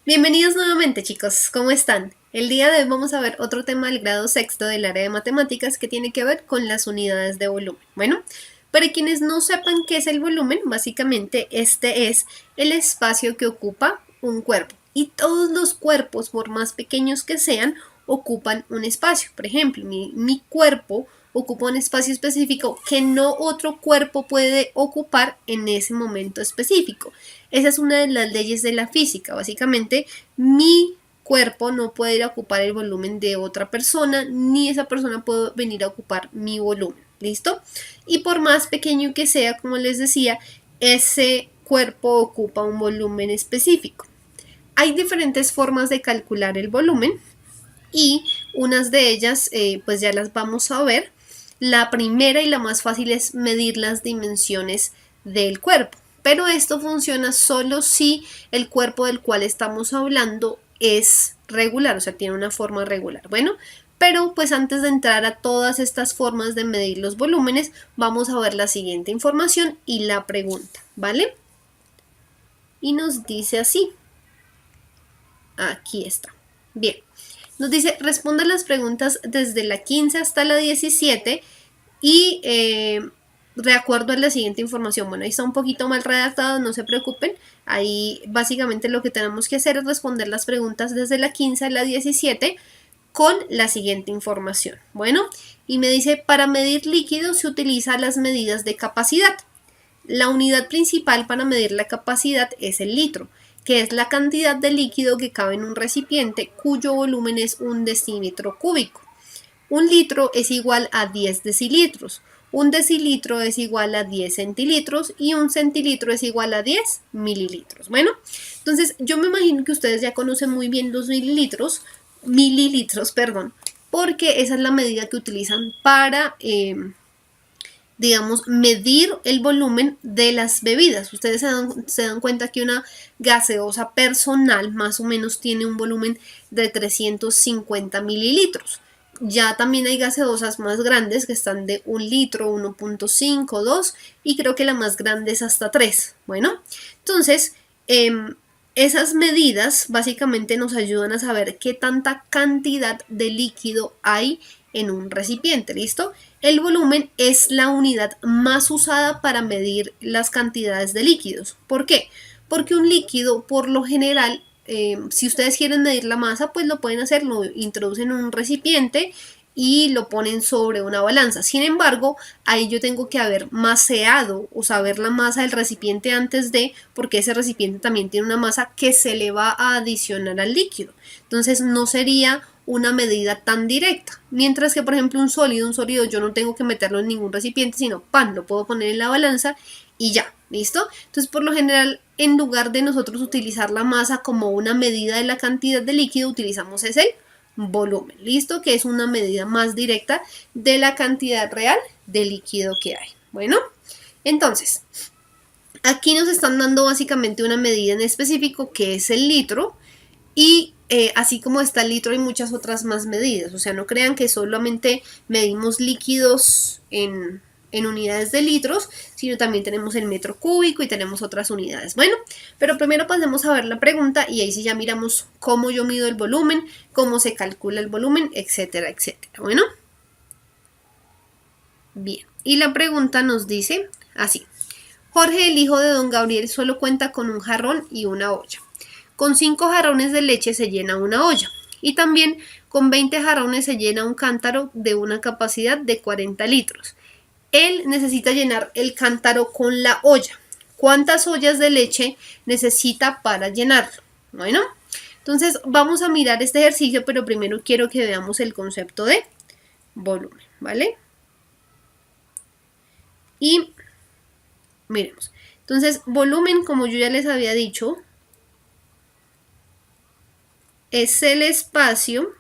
Bienvenidos nuevamente, chicos, ¿cómo están? El día de hoy vamos a ver otro tema del grado sexto del área de matemáticas que tiene que ver con las unidades de volumen. Bueno, para quienes no sepan qué es el volumen, básicamente este es el espacio que ocupa un cuerpo. Y todos los cuerpos, por más pequeños que sean, ocupan un espacio. Por ejemplo, mi cuerpo ocupa un espacio específico que no otro cuerpo puede ocupar en ese momento específico. Esa es una de las leyes de la física. Básicamente, mi cuerpo no puede ir a ocupar el volumen de otra persona, ni esa persona puede venir a ocupar mi volumen. ¿Listo? Y por más pequeño que sea, como les decía, ese cuerpo ocupa un volumen específico. Hay diferentes formas de calcular el volumen y unas de ellas pues ya las vamos a ver. La primera y la más fácil es medir las dimensiones del cuerpo, pero esto funciona solo si el cuerpo del cual estamos hablando es regular, o sea, tiene una forma regular. Bueno, pero pues antes de entrar a todas estas formas de medir los volúmenes, vamos a ver la siguiente información y la pregunta, ¿vale? Y nos dice así. Aquí está. Bien. Nos dice, responda las preguntas desde la 15 hasta la 17 y de acuerdo a la siguiente información. Bueno, ahí está un poquito mal redactado, no se preocupen. Ahí básicamente lo que tenemos que hacer es responder las preguntas desde la 15 a la 17 con la siguiente información. Bueno, y me dice, para medir líquidos se utilizan las medidas de capacidad. La unidad principal para medir la capacidad es el litro, que es la cantidad de líquido que cabe en un recipiente cuyo volumen es un decímetro cúbico. Un litro es igual a 10 decilitros, un decilitro es igual a 10 centilitros y un centilitro es igual a 10 mililitros. Bueno, entonces yo me imagino que ustedes ya conocen muy bien los mililitros, perdón, porque esa es la medida que utilizan para digamos, medir el volumen de las bebidas. Ustedes se dan cuenta que una gaseosa personal más o menos tiene un volumen de 350 mililitros. Ya también hay gaseosas más grandes que están de 1 litro, 1.5, 2 y creo que la más grande es hasta 3. Bueno, entonces esas medidas básicamente nos ayudan a saber qué tanta cantidad de líquido hay en un recipiente, ¿listo? El volumen es la unidad más usada para medir las cantidades de líquidos. ¿Por qué? Porque un líquido, por lo general, si ustedes quieren medir la masa, pues lo pueden hacer, lo introducen en un recipiente y lo ponen sobre una balanza. Sin embargo, ahí yo tengo que haber maseado o saber la masa del recipiente antes de, porque ese recipiente también tiene una masa que se le va a adicionar al líquido. Entonces no sería una medida tan directa. Mientras que, por ejemplo, un sólido yo no tengo que meterlo en ningún recipiente, sino pan, lo puedo poner en la balanza y ya, ¿listo? Entonces, por lo general, en lugar de nosotros utilizar la masa como una medida de la cantidad de líquido, utilizamos ese volumen, ¿listo? Que es una medida más directa de la cantidad real de líquido que hay. Bueno, entonces, aquí nos están dando básicamente una medida en específico que es el litro y así como está el litro hay muchas otras más medidas, o sea, no crean que solamente medimos líquidos en unidades de litros, sino también tenemos el metro cúbico y tenemos otras unidades. Bueno, pero primero pasemos a ver la pregunta y ahí sí ya miramos cómo yo mido el volumen, cómo se calcula el volumen, etcétera, etcétera. Bueno, bien, y la pregunta nos dice así. Jorge, el hijo de don Gabriel, solo cuenta con un jarrón y una olla. Con 5 jarrones de leche se llena una olla. Y también con 20 jarrones se llena un cántaro de una capacidad de 40 litros. Él necesita llenar el cántaro con la olla. ¿Cuántas ollas de leche necesita para llenarlo? Bueno, entonces vamos a mirar este ejercicio, pero primero quiero que veamos el concepto de volumen, ¿vale? Y miremos. Entonces, volumen, como yo ya les había dicho, es el espacio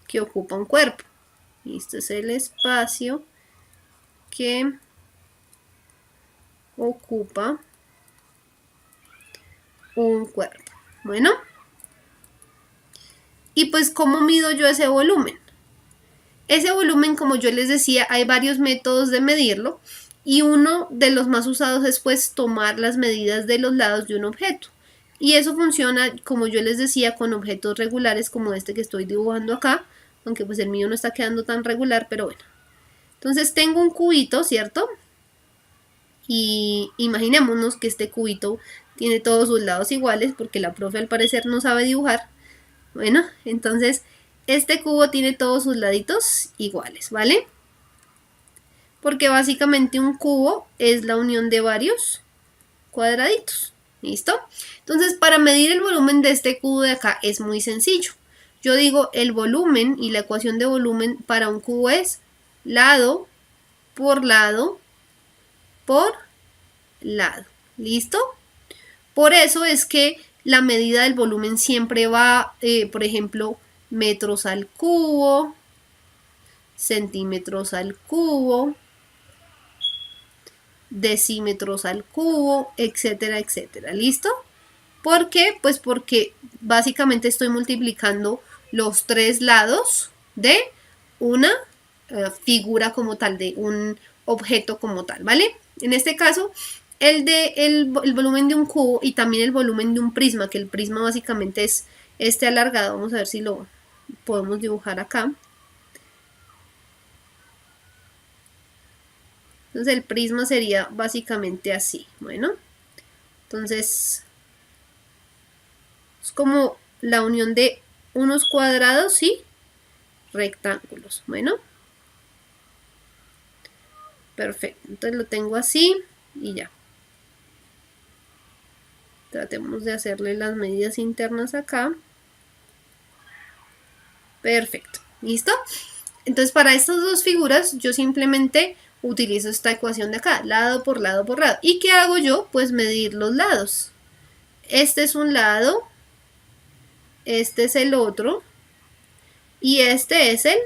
que ocupa un cuerpo. Y este es el espacio que ocupa un cuerpo. Bueno, y pues ¿cómo mido yo ese volumen? Ese volumen, como yo les decía, hay varios métodos de medirlo Y uno de los más usados es pues tomar las medidas de los lados de un objeto. Y eso funciona, como yo les decía, con objetos regulares como este que estoy dibujando acá, aunque pues el mío no está quedando tan regular, pero bueno. Entonces tengo un cubito, ¿cierto? Y imaginémonos que este cubito tiene todos sus lados iguales, porque la profe al parecer no sabe dibujar. Bueno, entonces este cubo tiene todos sus laditos iguales, ¿vale? Porque básicamente un cubo es la unión de varios cuadraditos. ¿Listo? Entonces, para medir el volumen de este cubo de acá es muy sencillo. Yo digo el volumen, y la ecuación de volumen para un cubo es lado por lado por lado. ¿Listo? Por eso es que la medida del volumen siempre va, por ejemplo, metros al cubo, centímetros al cubo, decímetros al cubo, etcétera, etcétera. ¿Listo? ¿Por qué? Pues porque básicamente estoy multiplicando los tres lados de una figura como tal, de un objeto como tal, ¿vale? En este caso, el volumen de un cubo y también el volumen de un prisma, que el prisma básicamente es este alargado. Vamos a ver si lo podemos dibujar acá. Entonces el prisma sería básicamente así, bueno. Entonces es como la unión de unos cuadrados y rectángulos, bueno. Perfecto, entonces lo tengo así y ya. Tratemos de hacerle las medidas internas acá. Perfecto, ¿listo? Entonces para estas dos figuras yo simplemente utilizo esta ecuación de acá, lado por lado por lado. ¿Y qué hago yo? Pues medir los lados. Este es un lado, este es el otro y este es el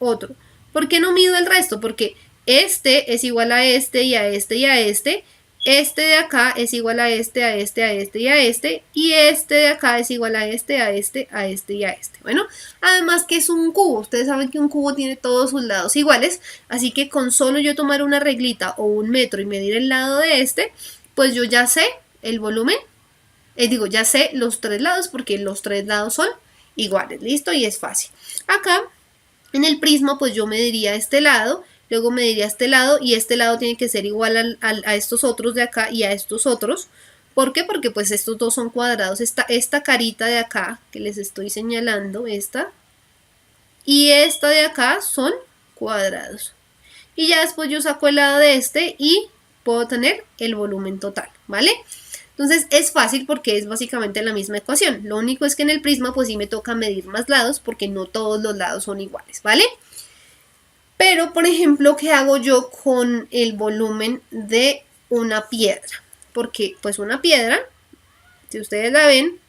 otro. ¿Por qué no mido el resto? Porque este es igual a este y a este y a este. Este de acá es igual a este, a este, a este y a este. Y este de acá es igual a este, a este, a este y a este. Bueno, además que es un cubo. Ustedes saben que un cubo tiene todos sus lados iguales. Así que con solo yo tomar una reglita o un metro y medir el lado de este, pues yo ya sé el volumen. Ya sé los tres lados porque los tres lados son iguales. ¿Listo? Y es fácil. Acá en el prisma pues yo mediría este lado, luego mediría este lado y este lado tiene que ser igual a estos otros de acá y a estos otros. ¿Por qué? Porque pues estos dos son cuadrados. Esta carita de acá que les estoy señalando, esta y esta de acá son cuadrados. Y ya después yo saco el lado de este y puedo tener el volumen total, ¿vale? Entonces es fácil porque es básicamente la misma ecuación. Lo único es que en el prisma pues sí me toca medir más lados porque no todos los lados son iguales, ¿vale? Pero, por ejemplo, ¿qué hago yo con el volumen de una piedra? Porque pues una piedra, si ustedes la ven,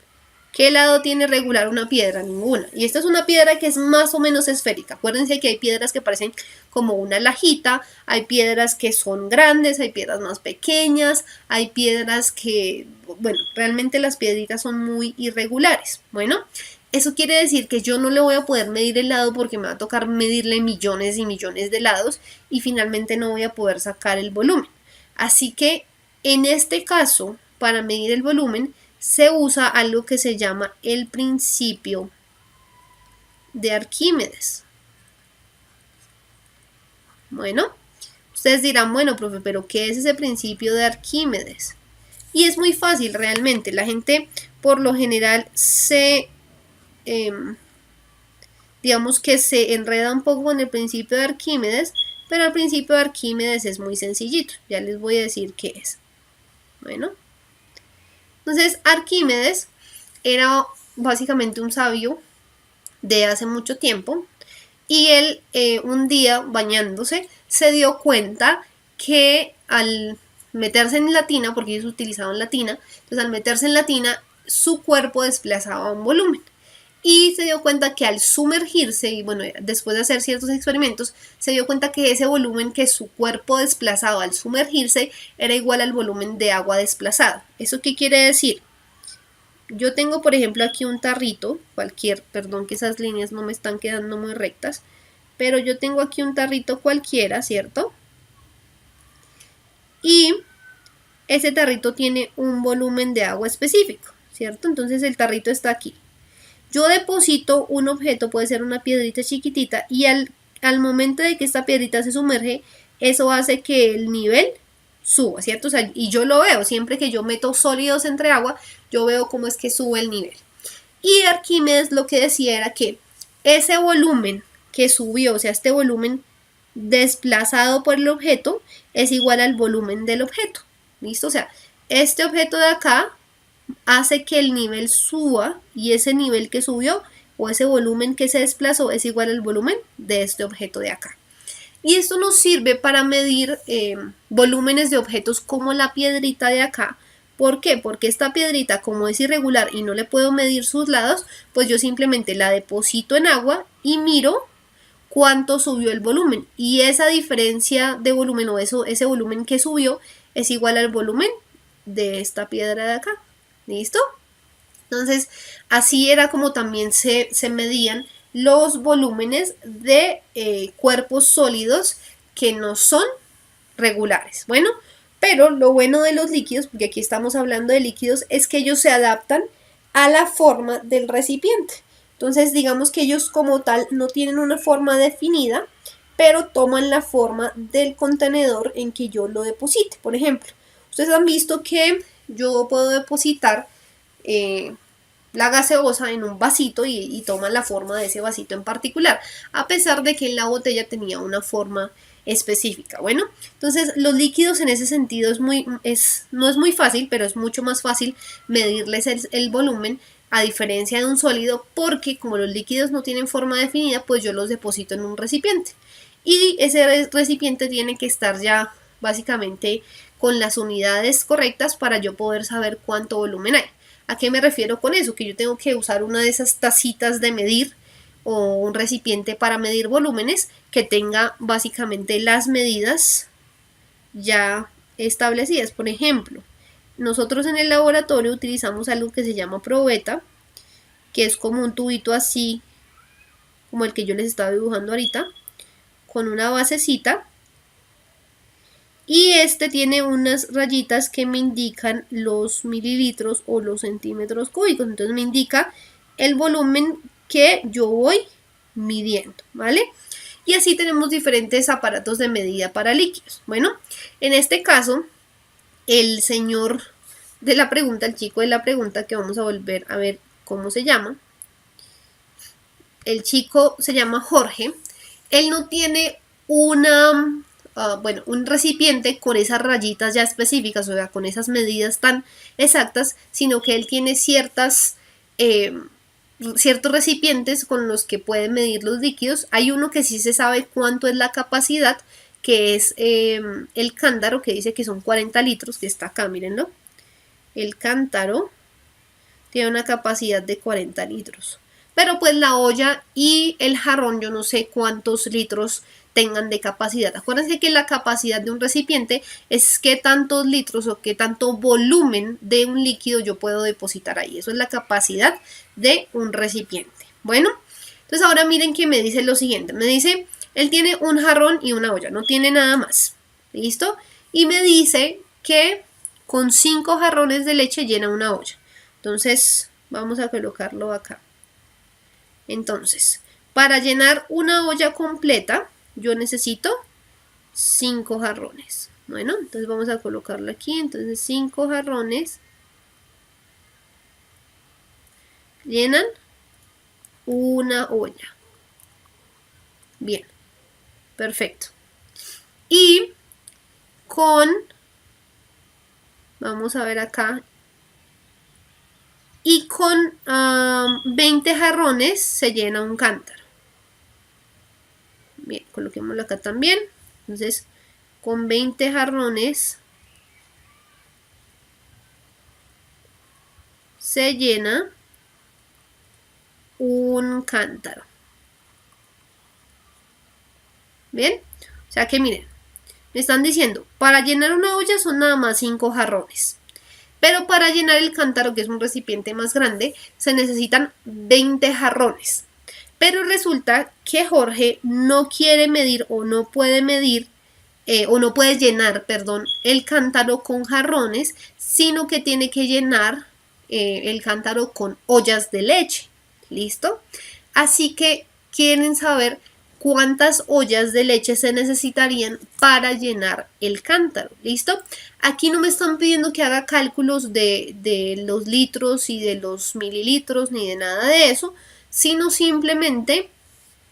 ¿qué lado tiene regular una piedra? Ninguna. Y esta es una piedra que es más o menos esférica. Acuérdense que hay piedras que parecen como una lajita, hay piedras que son grandes, hay piedras más pequeñas, hay piedras que, bueno, realmente las piedritas son muy irregulares. Bueno, eso quiere decir que yo no le voy a poder medir el lado porque me va a tocar medirle millones y millones de lados y finalmente no voy a poder sacar el volumen. Así que en este caso, para medir el volumen, se usa algo que se llama el principio de Arquímedes. Bueno, ustedes dirán, bueno, profe, pero ¿qué es ese principio de Arquímedes? Y es muy fácil realmente. La gente por lo general digamos que se enreda un poco con el principio de Arquímedes, pero el principio de Arquímedes es muy sencillito. Ya les voy a decir qué es. Bueno. Entonces, Arquímedes era básicamente un sabio de hace mucho tiempo y él un día bañándose se dio cuenta que al meterse en la tina, porque ellos utilizaban la tina, entonces al meterse en la tina su cuerpo desplazaba un volumen. Y se dio cuenta que al sumergirse, y bueno, después de hacer ciertos experimentos, se dio cuenta que ese volumen que su cuerpo desplazaba al sumergirse era igual al volumen de agua desplazado. ¿Eso qué quiere decir? Yo tengo, por ejemplo, aquí un tarrito, perdón que esas líneas no me están quedando muy rectas, pero yo tengo aquí un tarrito cualquiera, ¿cierto? y ese tarrito tiene un volumen de agua específico, ¿cierto? Entonces el tarrito está aquí. Yo deposito un objeto, puede ser una piedrita chiquitita, y al momento de que esta piedrita se sumerge, eso hace que el nivel suba, ¿cierto? O sea, y yo lo veo, siempre que yo meto sólidos entre agua, yo veo cómo es que sube el nivel. Y Arquímedes lo que decía era que ese volumen que subió, o sea, este volumen desplazado por el objeto, es igual al volumen del objeto. ¿Listo? O sea, este objeto de acá hace que el nivel suba y ese nivel que subió o ese volumen que se desplazó es igual al volumen de este objeto de acá. Y esto nos sirve para medir volúmenes de objetos como la piedrita de acá. ¿Por qué? Porque esta piedrita, como es irregular y no le puedo medir sus lados, pues yo simplemente la deposito en agua y miro cuánto subió el volumen. Y esa diferencia de volumen o ese volumen que subió es igual al volumen de esta piedra de acá. ¿Listo? Entonces, así era como también se medían los volúmenes de cuerpos sólidos que no son regulares. Bueno, pero lo bueno de los líquidos, porque aquí estamos hablando de líquidos, es que ellos se adaptan a la forma del recipiente. Entonces, digamos que ellos como tal no tienen una forma definida, pero toman la forma del contenedor en que yo lo deposite. Por ejemplo, ustedes han visto que yo puedo depositar la gaseosa en un vasito y toma la forma de ese vasito en particular, a pesar de que en la botella tenía una forma específica. Bueno, entonces los líquidos en ese sentido no es muy fácil, pero es mucho más fácil medirles el volumen, a diferencia de un sólido, porque como los líquidos no tienen forma definida, pues yo los deposito en un recipiente. Y ese recipiente tiene que estar ya básicamente con las unidades correctas para yo poder saber cuánto volumen hay. ¿A qué me refiero con eso? Que yo tengo que usar una de esas tacitas de medir o un recipiente para medir volúmenes que tenga básicamente las medidas ya establecidas. Por ejemplo, nosotros en el laboratorio utilizamos algo que se llama probeta, que es como un tubito así, como el que yo les estaba dibujando ahorita, con una basecita. Y este tiene unas rayitas que me indican los mililitros o los centímetros cúbicos. Entonces me indica el volumen que yo voy midiendo, ¿vale? Y así tenemos diferentes aparatos de medida para líquidos. Bueno, en este caso, el señor de la pregunta, el chico de la pregunta, que vamos a volver a ver cómo se llama. El chico se llama Jorge. Él no tiene un recipiente con esas rayitas ya específicas, o sea, con esas medidas tan exactas, sino que él tiene ciertos recipientes con los que puede medir los líquidos. Hay uno que sí se sabe cuánto es la capacidad, que es el cántaro, que dice que son 40 litros, que está acá, mírenlo. El cántaro tiene una capacidad de 40 litros. Pero pues la olla y el jarrón yo no sé cuántos litros tengan de capacidad. Acuérdense que la capacidad de un recipiente es qué tantos litros o qué tanto volumen de un líquido yo puedo depositar ahí. Eso es la capacidad de un recipiente. Bueno, entonces ahora miren que me dice lo siguiente. Me dice, él tiene un jarrón y una olla, no tiene nada más. ¿Listo? Y me dice que con 5 jarrones de leche llena una olla. Entonces vamos a colocarlo acá. Entonces, para llenar una olla completa, yo necesito 5 jarrones. Bueno, entonces vamos a colocarlo aquí. Entonces 5 jarrones llenan una olla. Bien, perfecto. Y vamos a ver acá, y con 20 jarrones se llena un cántaro. Bien, coloquémoslo acá también. Entonces, con 20 jarrones se llena un cántaro. Bien, o sea que miren, me están diciendo, para llenar una olla son nada más 5 jarrones. Pero para llenar el cántaro, que es un recipiente más grande, se necesitan 20 jarrones. Pero resulta que Jorge no quiere medir o no puede medir o no puede llenar, perdón, el cántaro con jarrones, sino que tiene que llenar el cántaro con ollas de leche. ¿Listo? Así que quieren saber cuántas ollas de leche se necesitarían para llenar el cántaro. ¿Listo? Aquí no me están pidiendo que haga cálculos de los litros y de los mililitros ni de nada de eso, sino simplemente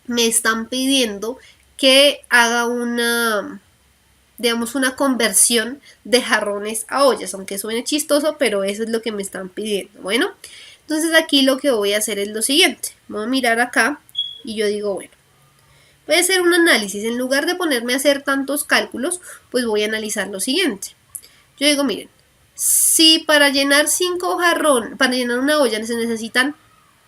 me están pidiendo que haga una, digamos, una conversión de jarrones a ollas, aunque suene chistoso, pero eso es lo que me están pidiendo. Bueno, entonces aquí lo que voy a hacer es lo siguiente. Voy a mirar acá y yo digo, bueno, voy a hacer un análisis. En lugar de ponerme a hacer tantos cálculos, pues voy a analizar lo siguiente. Yo digo, miren, si para llenar 5 jarrones, para llenar una olla se necesitan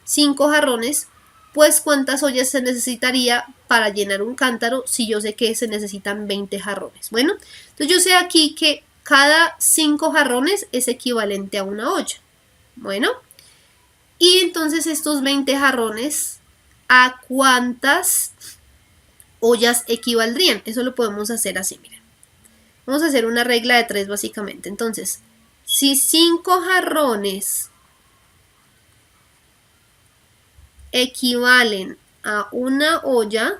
5 jarrones, pues cuántas ollas se necesitaría para llenar un cántaro si yo sé que se necesitan 20 jarrones. Bueno, entonces yo sé aquí que cada 5 jarrones es equivalente a una olla. Bueno, y entonces estos 20 jarrones, ¿a cuántas ollas equivaldrían? Eso lo podemos hacer así, miren. Vamos a hacer una regla de 3 básicamente. Entonces, si 5 jarrones equivalen a una olla,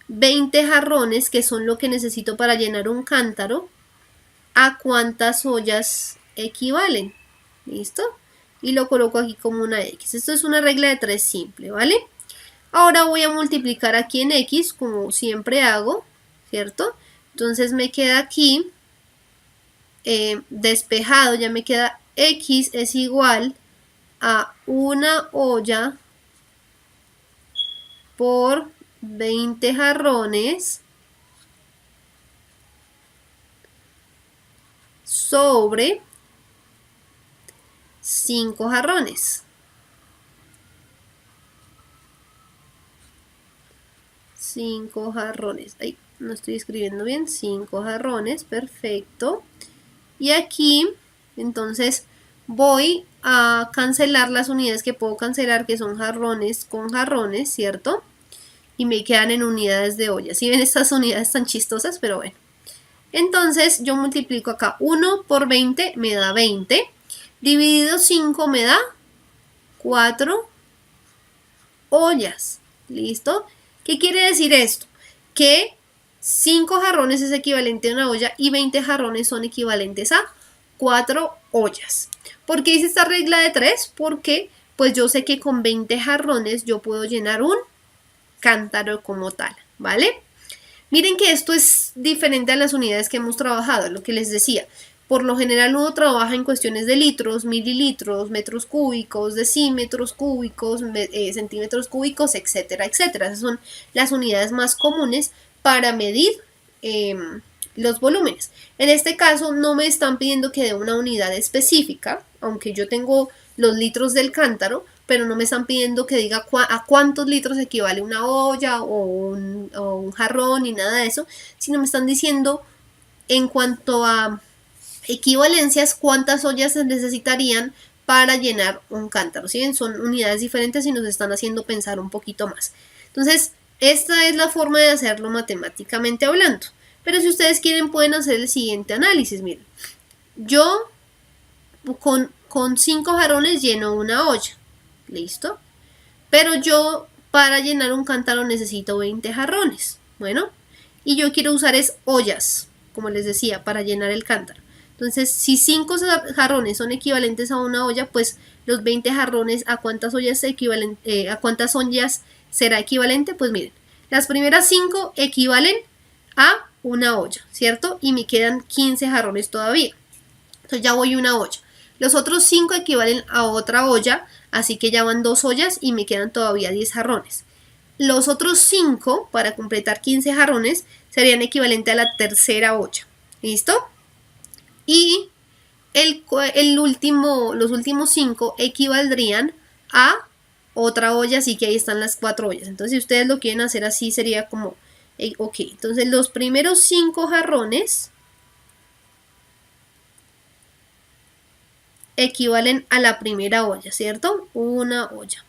20 jarrones, que son lo que necesito para llenar un cántaro, ¿a cuántas ollas equivalen? ¿Listo? Y lo coloco aquí como una X. Esto es una regla de 3 simple, ¿vale? Ahora voy a multiplicar aquí en X, como siempre hago, ¿cierto? Entonces me queda aquí despejado, ya me queda X es igual a una olla por 20 jarrones sobre 5 jarrones. 5 jarrones. Ay, no estoy escribiendo bien. 5 jarrones, perfecto. Y aquí, entonces, voy a cancelar las unidades que puedo cancelar, que son jarrones con jarrones, ¿cierto? Y me quedan en unidades de olla. Si ven estas unidades tan chistosas, pero bueno. Entonces, yo multiplico acá 1 por 20, me da 20. Dividido 5 me da 4 ollas. ¿Listo? ¿Qué quiere decir esto? Que 5 jarrones es equivalente a una olla y 20 jarrones son equivalentes a 4 ollas. ¿Por qué hice esta regla de 3? Porque pues yo sé que con 20 jarrones yo puedo llenar un cántaro como tal, ¿vale? Miren que esto es diferente a las unidades que hemos trabajado, lo que les decía. Por lo general uno trabaja en cuestiones de litros, mililitros, metros cúbicos, decímetros cúbicos, centímetros cúbicos, etcétera, etcétera. Esas son las unidades más comunes para medir los volúmenes. En este caso no me están pidiendo que dé una unidad específica, aunque yo tengo los litros del cántaro, pero no me están pidiendo que diga a cuántos litros equivale una olla o un jarrón ni nada de eso, sino me están diciendo en cuanto a equivalencias cuántas ollas se necesitarían para llenar un cántaro. ¿Sí ven? Son unidades diferentes y nos están haciendo pensar un poquito más. Entonces, esta es la forma de hacerlo matemáticamente hablando. Pero si ustedes quieren pueden hacer el siguiente análisis. Miren, yo con 5 jarrones lleno una olla. ¿Listo? Pero yo para llenar un cántaro necesito 20 jarrones. Bueno, y yo quiero usar es ollas, como les decía, para llenar el cántaro. Entonces, si 5 jarrones son equivalentes a una olla, pues los 20 jarrones, ¿a cuántas ollas a cuántas ollas será equivalente? Pues miren, las primeras 5 equivalen a una olla, ¿cierto? Y me quedan 15 jarrones todavía. Entonces ya voy una olla. Los otros 5 equivalen a otra olla, así que ya van 2 ollas y me quedan todavía 10 jarrones. Los otros 5, para completar 15 jarrones, serían equivalentes a la tercera olla. ¿Listo? Y los últimos 5 equivaldrían a otra olla, así que ahí están las 4 ollas. Entonces, si ustedes lo quieren hacer así, sería como, ok, entonces los primeros 5 jarrones equivalen a la primera olla, ¿cierto? Una olla.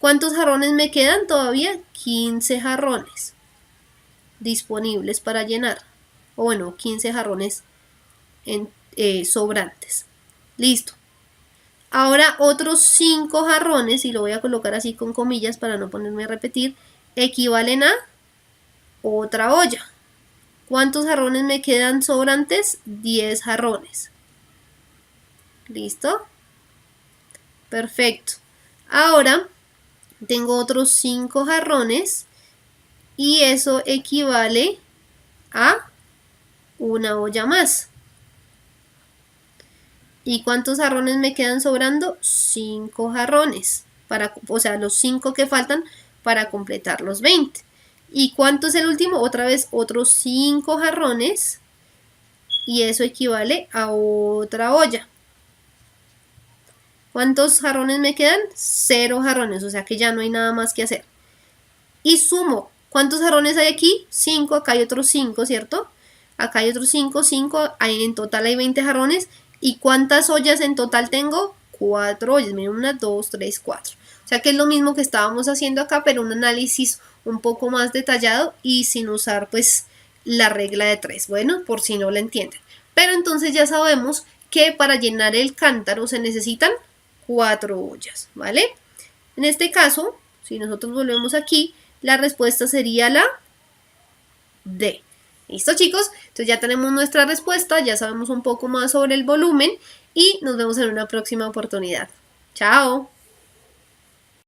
¿Cuántos jarrones me quedan? Todavía 15 jarrones disponibles para llenar. O bueno, 15 jarrones sobrantes. Listo. Ahora otros 5 jarrones, y lo voy a colocar así con comillas para no ponerme a repetir, equivalen a otra olla. ¿Cuántos jarrones me quedan sobrantes? 10 jarrones. ¿Listo? Perfecto. Ahora tengo otros 5 jarrones y eso equivale a una olla más. ¿Y cuántos jarrones me quedan sobrando? 5 jarrones, o sea, los 5 que faltan para completar los 20. ¿Y cuánto es el último? Otra vez otros 5 jarrones y eso equivale a otra olla. ¿Cuántos jarrones me quedan? 0 jarrones, o sea que ya no hay nada más que hacer. Y sumo, ¿cuántos jarrones hay aquí? 5, acá hay otros 5, ¿cierto? Acá hay otros 5, en total hay 20 jarrones. ¿Y cuántas ollas en total tengo? 4 ollas, miren, 1, 2, 3, 4. O sea que es lo mismo que estábamos haciendo acá, pero un análisis un poco más detallado y sin usar pues la regla de 3. Bueno, por si no la entienden. Pero entonces ya sabemos que para llenar el cántaro se necesitan 4 ollas, ¿vale? En este caso, si nosotros volvemos aquí, la respuesta sería la D. ¿Listo, chicos? Entonces ya tenemos nuestra respuesta, ya sabemos un poco más sobre el volumen y nos vemos en una próxima oportunidad. ¡Chao!